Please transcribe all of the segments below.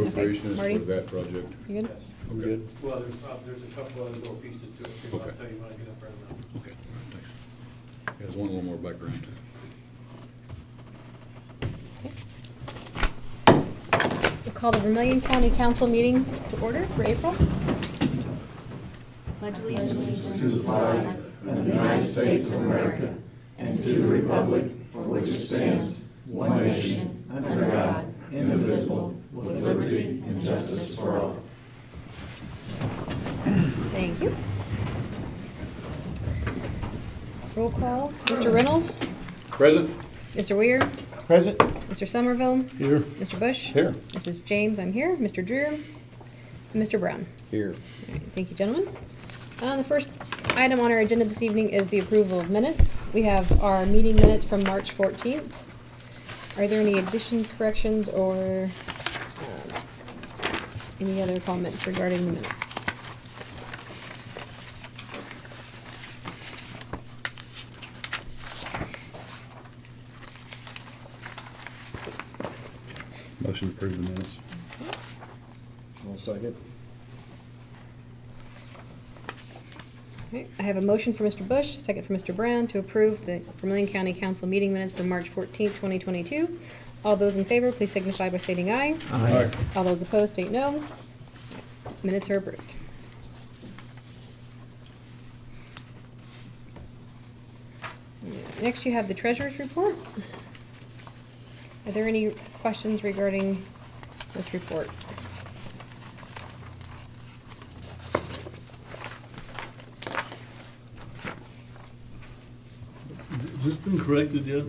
appropriation is Marty? for that project? You good? Yes. I'm good. Well, there's a couple other little pieces to it too. I'll Okay. tell you when I get up there now. Okay, all right, thanks. There's one little more background too. We'll call the Vermilion County Council meeting to order for April. Pledge allegiance to the flag of the United States of America and to the republic for which it stands, one nation, under God, indivisible, with liberty and justice for all. Thank you. Roll call. Mr. Reynolds? Present? Mr. Weir? Present. Mr. Somerville? Here. Mr. Bush? Here. Mrs. James, I'm here. Mr. Drew? And Mr. Brown. Here. All right, thank you, gentlemen. The first item on our agenda this evening is the approval of minutes. We have our meeting minutes from March 14th. Are there any additions, corrections, or any other comments regarding the minutes? Motion to approve the minutes. One second. Okay, I have a motion for Mr. Bush, a second for Mr. Brown to approve the Vermilion County Council meeting minutes for March 14th, 2022. All those in favor, please signify by stating aye. Aye. All those opposed, state no. Minutes are approved. Next, you have the treasurer's report. Are there any questions regarding this report? Has this been corrected yet?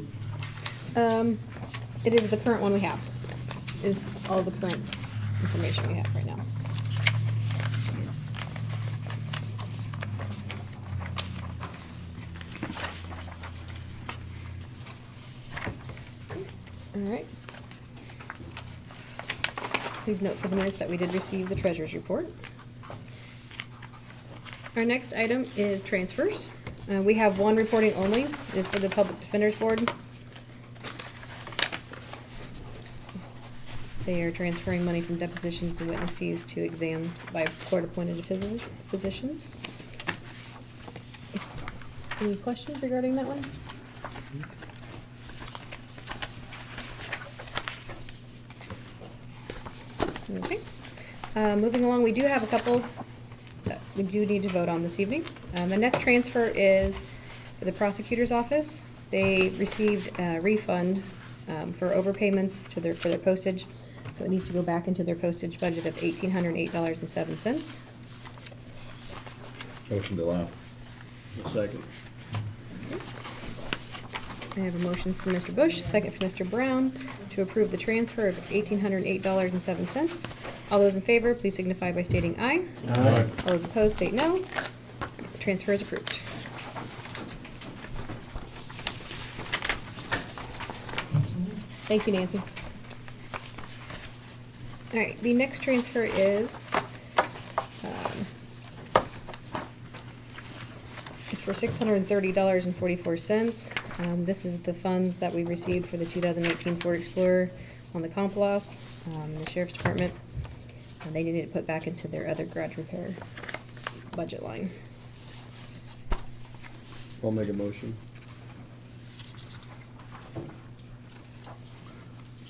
It is the current one we have. Is all the current information we have right now. All right. Please note for the minutes that we did receive the treasurer's report. Our next item is transfers. We have one reporting only. It is for the Public Defender's Board. They are transferring money from depositions and witness fees to exams by court-appointed physicians. Any questions regarding that one? Okay. Moving along, we do have a couple that we do need to vote on this evening. The next transfer is for the prosecutor's office. They received a refund for overpayments for their postage, so it needs to go back into their postage budget of $1,808.07. Motion to allow. One second. I have a motion from Mr. Bush, a second from Mr. Brown, to approve the transfer of $1,808.07. All those in favor, please signify by stating aye. Aye. All those opposed, state no. The transfer is approved. Thank you, Nancy. All right, the next transfer is it's for $630.44. This is the funds that we received for the 2018 Ford Explorer on the comp loss in the Sheriff's Department. They needed to put back into their other garage repair budget line. I'll make a motion.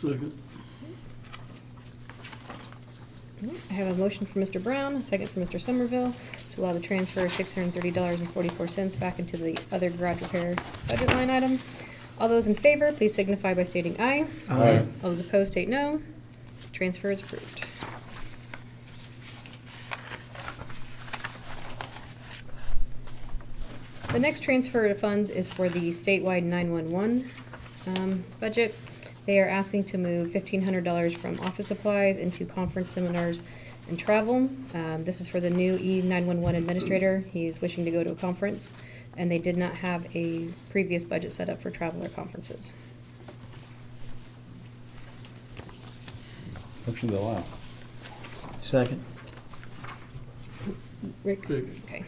Second. I have a motion for Mr. Brown, a second for Mr. Somerville, to allow the transfer of $630.44 back into the other garage repair budget line item. All those in favor, please signify by stating aye. Aye. All those opposed, state no. Transfer is approved. The next transfer of funds is for the statewide 911 budget. They are asking to move $1,500 from office supplies into conference, seminars, and travel. This is for the new E911 administrator. He's wishing to go to a conference, and they did not have a previous budget set up for travel or conferences. Motion to allow. Second. Rick? Rick. Okay.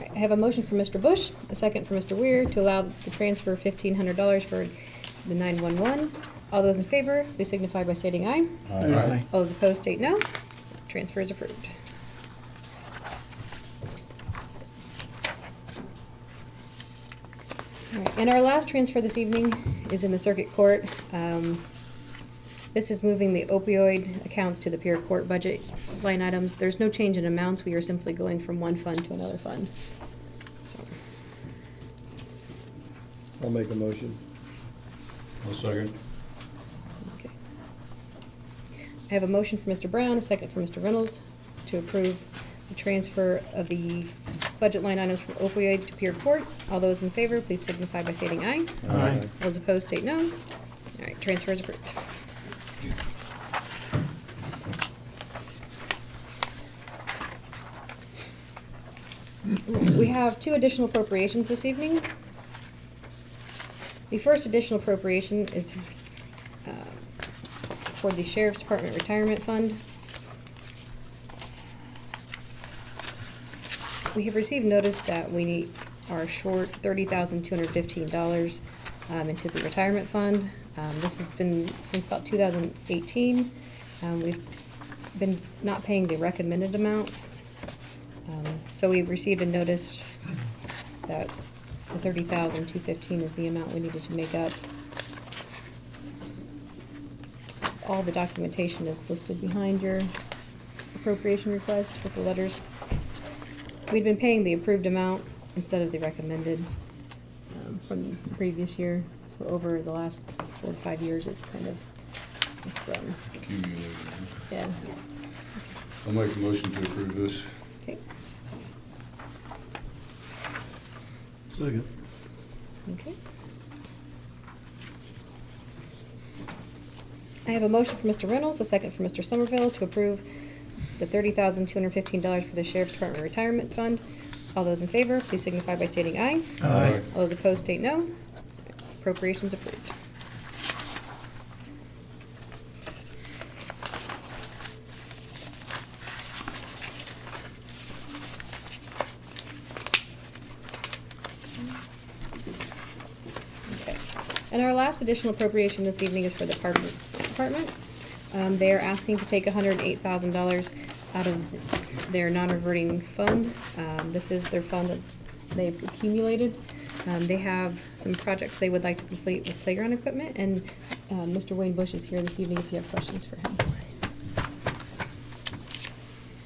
All right, I have a motion for Mr. Bush, a second for Mr. Weir, to allow the transfer of $1,500 for the 911. All those in favor, please signify by stating aye. Aye. All those opposed state no. Transfer is approved. All right, and our last transfer this evening is in the circuit court. This is moving the opioid accounts to the Pier Court budget line items. There's no change in amounts. We are simply going from one fund to another fund. So, I'll make a motion. I'll second. okay. I have a motion for Mr. Brown, a second for Mr. Reynolds to approve the transfer of the budget line items from opioid to Pier Court. All those in favor, please signify by stating aye. Aye. Those opposed state no. All right, transfer is approved. We have two additional appropriations this evening. The first additional appropriation is for the Sheriff's Department Retirement Fund. We have received notice that we are short $30,215 into the retirement fund. This has been since about 2018. We've been not paying the recommended amount. So we've received a notice that the $30,215 is the amount we needed to make up. All the documentation is listed behind your appropriation request with the letters. We'd been paying the approved amount instead of the recommended from the previous year. So over the last 4 to 5 years, it's grown. Accumulated. Yeah. I'll make a motion to approve this. Okay. Second. Okay. I have a motion for Mr. Reynolds, a second for Mr. Somerville to approve the $30,215 for the Sheriff's Department Retirement Fund. All those in favor, please signify by stating aye. Aye. All those opposed state no. Appropriations approved. Okay. And our last additional appropriation this evening is for the Parks Department. They are asking to take $108,000 out of their non-reverting fund. This is their fund that they've accumulated. They have some projects they would like to complete with playground equipment, and Mr. Wayne Bush is here this evening if you have questions for him.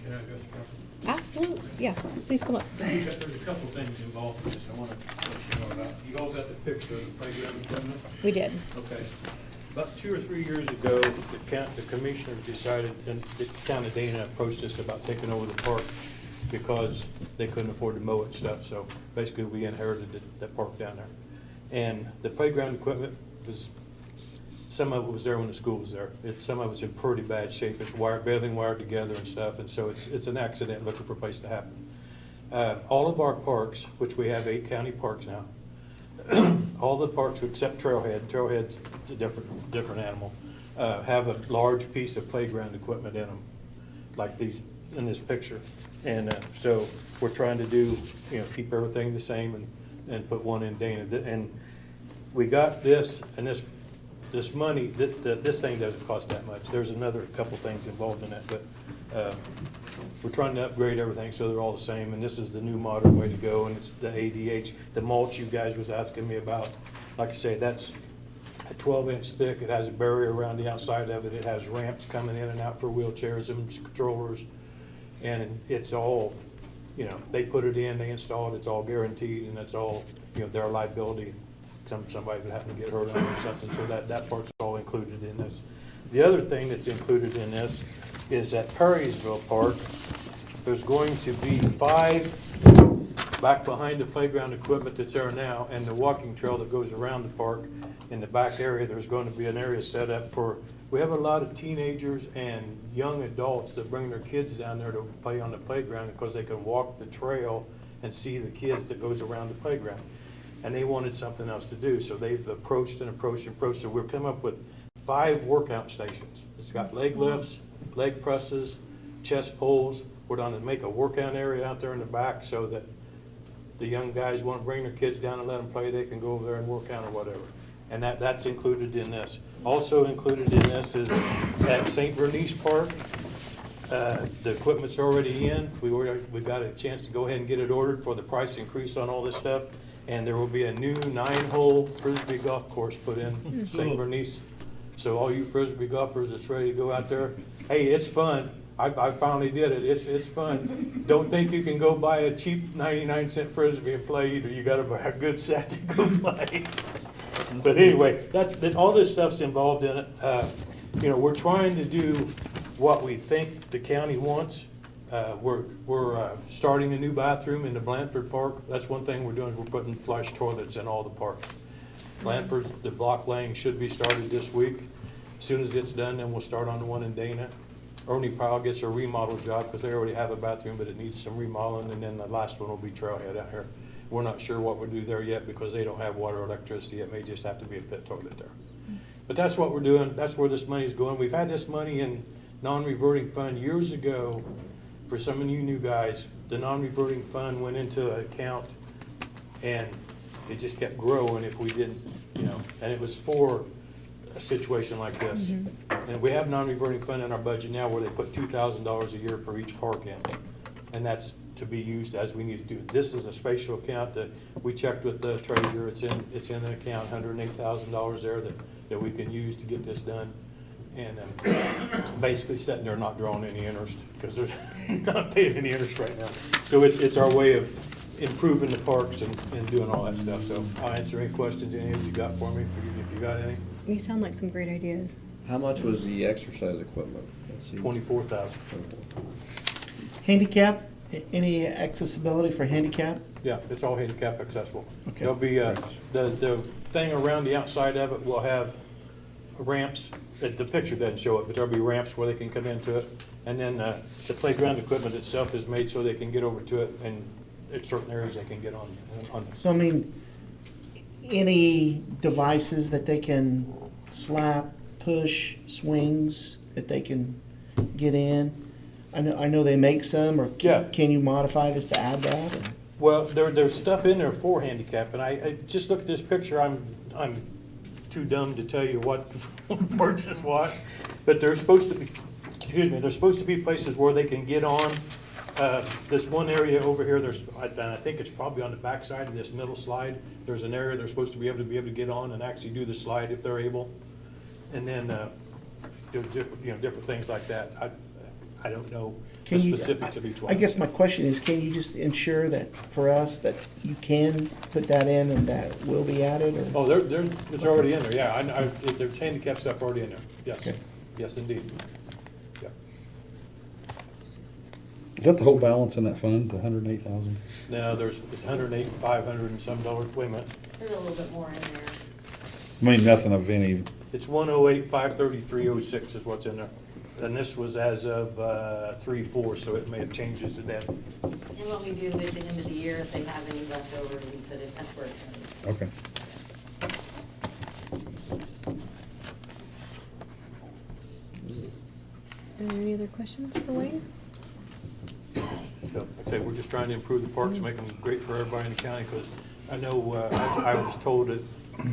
Can I address the Absolutely, yeah, please come up. There's a couple things involved in this I want to let you know about. You all got the picture of the playground equipment? We did. Okay. About 2 or 3 years ago, the commissioners decided, and the town of Dana approached us about taking over the park because they couldn't afford to mow it and stuff. So basically, we inherited that park down there. And the playground equipment was, some of it was there when the school was there. Some of it's in pretty bad shape. It's everything wired together and stuff. And so it's an accident looking for a place to happen. All of our parks, which we have 8 county parks now, all the parks except Trailhead's a different animal, have a large piece of playground equipment in them, like these in this picture. And so we're trying to do, keep everything the same and put one in Dana. And we got this, and this money, this thing doesn't cost that much. There's another couple things involved in that, but we're trying to upgrade everything so they're all the same, and this is the new modern way to go, and it's the ADH. The mulch you guys was asking me about, like I say, that's a 12-inch thick. It has a barrier around the outside of it. It has ramps coming in and out for wheelchairs and controllers, and it's all, they put it in, they install it, it's all guaranteed, and it's all, their liability. Somebody would happen to get hurt on it or something, so that part's all included in this. The other thing that's included in this is at Perrysville Park, there's going to be 5 back behind the playground equipment that's there now, and the walking trail that goes around the park. In the back area, there's going to be an area set up for, we have a lot of teenagers and young adults that bring their kids down there to play on the playground because they can walk the trail and see the kids that goes around the playground. And they wanted something else to do, so they've approached. So we've come up with 5 workout stations. It's got leg lifts, leg presses, chest pulls. We're going to make a workout area out there in the back so that the young guys want to bring their kids down and let them play, they can go over there and work out or whatever. and that's included in this. Also included in this is at St. Bernice Park. The equipment's already in. We got a chance to go ahead and get it ordered for the price increase on all this stuff. And there will be a new 9-hole Frisbee golf course put in St. Bernice. So all you Frisbee golfers that's ready to go out there, hey, it's fun. I finally did it. It's fun. Don't think you can go buy a cheap 99-cent Frisbee and play either. You got to buy a good set to go play. But anyway, that's all this stuff's involved in it. You know, we're trying to do what we think the county wants. We're starting a new bathroom in the Blandford Park. That's one thing we're doing is we're putting flush toilets in all the parks. Blandford, the block laying should be started this week. As soon as it's done, then we'll start on the one in Dana. Ernie Powell gets a remodel job because they already have a bathroom, but it needs some remodeling, and then the last one will be Trailhead out here. We're not sure what we'll do there yet because they don't have water or electricity. It may just have to be a pit toilet there. But that's what we're doing. That's where this money is going. We've had this money in non-reverting fund years ago. For some of you new guys, the non-reverting fund went into an account and it just kept growing if we didn't, you know, and it was for a situation like this. And we have non-reverting fund in our budget now where they put $2,000 a year for each park in, and that's to be used as we need to do. This is a spatial account that we checked with the treasurer. It's in an account, $108,000 there that we can use to get this done. And basically sitting there not drawing any interest because there's not paying any interest right now. So it's our way of improving the parks and doing all that stuff. So I'll answer any questions any of you got for me if you got any. You sound like some great ideas. How much was the exercise equipment? Let's see. $24,000. Handicap, any accessibility for handicap? Yeah, it's all handicap accessible. Okay. There'll be the thing around the outside of it will have ramps. The picture doesn't show it, but there'll be ramps where they can come into it. And then the playground equipment itself is made so they can get over to it, and at certain areas they can get on. So I mean, any devices that they can slap, push, swings that they can get in? I know they make some, or Yeah. can you modify this to add that? Or? Well, there's stuff in there for handicap, and I just looked at this picture. I'm too dumb to tell you what parts is what, but there's supposed to be, there's supposed to be places where they can get on. This one area over here, I think it's probably on the back side of this middle slide. There's an area they're supposed to be able to get on and actually do the slide if they're able, and then do different things like that. I don't know the specifics of each one. I guess my question is, can you just ensure that for us that you can put that in and that will be added? Or? Oh, it's already in there. Yeah, there's handicap stuff already in there. Yes, Okay. Yes, indeed. Yeah. Is that the whole balance in that fund, the 108,000? Now it's 108, 500 and some dollars. Wait a minute. There's a little bit more in there. I mean, nothing of any. It's 108, 533.06 is what's in there. And this was as of 3/4, so it may have changed as to that. And what we do at the end of the year, if they have any left over, we put it, that's where it goes. Okay. Any other questions for Wayne? So, like I say, we're just trying to improve the parks, make them great for everybody in the county, because I know I was told at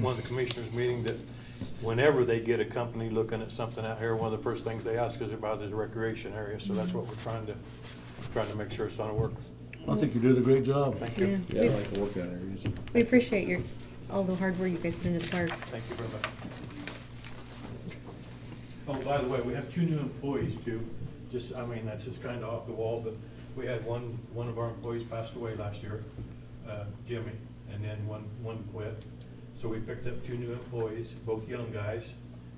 one of the commissioners' meeting that whenever they get a company looking at something out here, one of the first things they ask us about is a recreation area. So that's what we're trying to make sure it's going to work. I think you did a great job. Thank you. Yeah. Yeah, I like to work that area. We appreciate all the hard work you guys put into the parks. Thank you very much. Oh, by the way, we have 2 new employees too. That's just kind of off the wall, but we had one of our employees passed away last year, Jimmy, and then one quit. So we picked up 2 new employees, both young guys.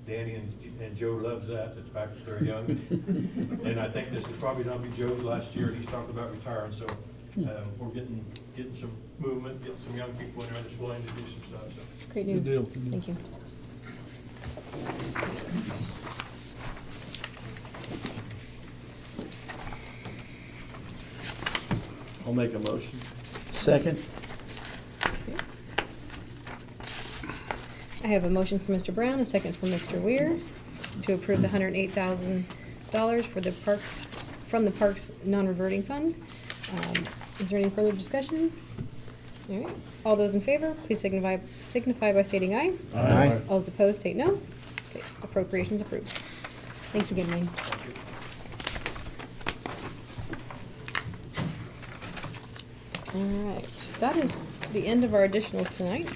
Danny and Joe loves that. The fact that they're young. And I think this is probably not be Joe's last year. He's talking about retiring, so we're getting some movement, getting some young people in there that's willing to do some stuff. So. Great news. Good deal. Thank you. I'll make a motion. Second? I have a motion from Mr. Brown, a second from Mr. Weir, to approve the $108,000 for the parks, from the Parks Non-Reverting Fund. Is there any further discussion? All right. All those in favor, please signify by stating aye. Aye. All those opposed, state no. Okay, appropriations approved. Thanks again, Wayne. All right, that is the end of our additionals tonight.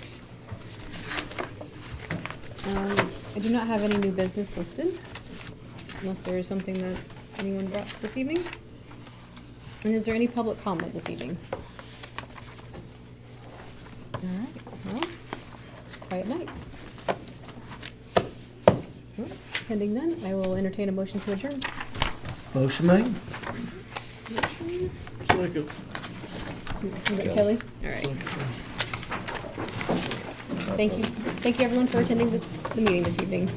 I do not have any new business listed, unless there is something that anyone brought this evening. And is there any public comment this evening? All right, well, it's a quiet night. Well, pending none, I will entertain a motion to adjourn. Motion made? Motion. Second. Was it Kelly? All right. Thank you. Thank you everyone for attending the meeting this evening.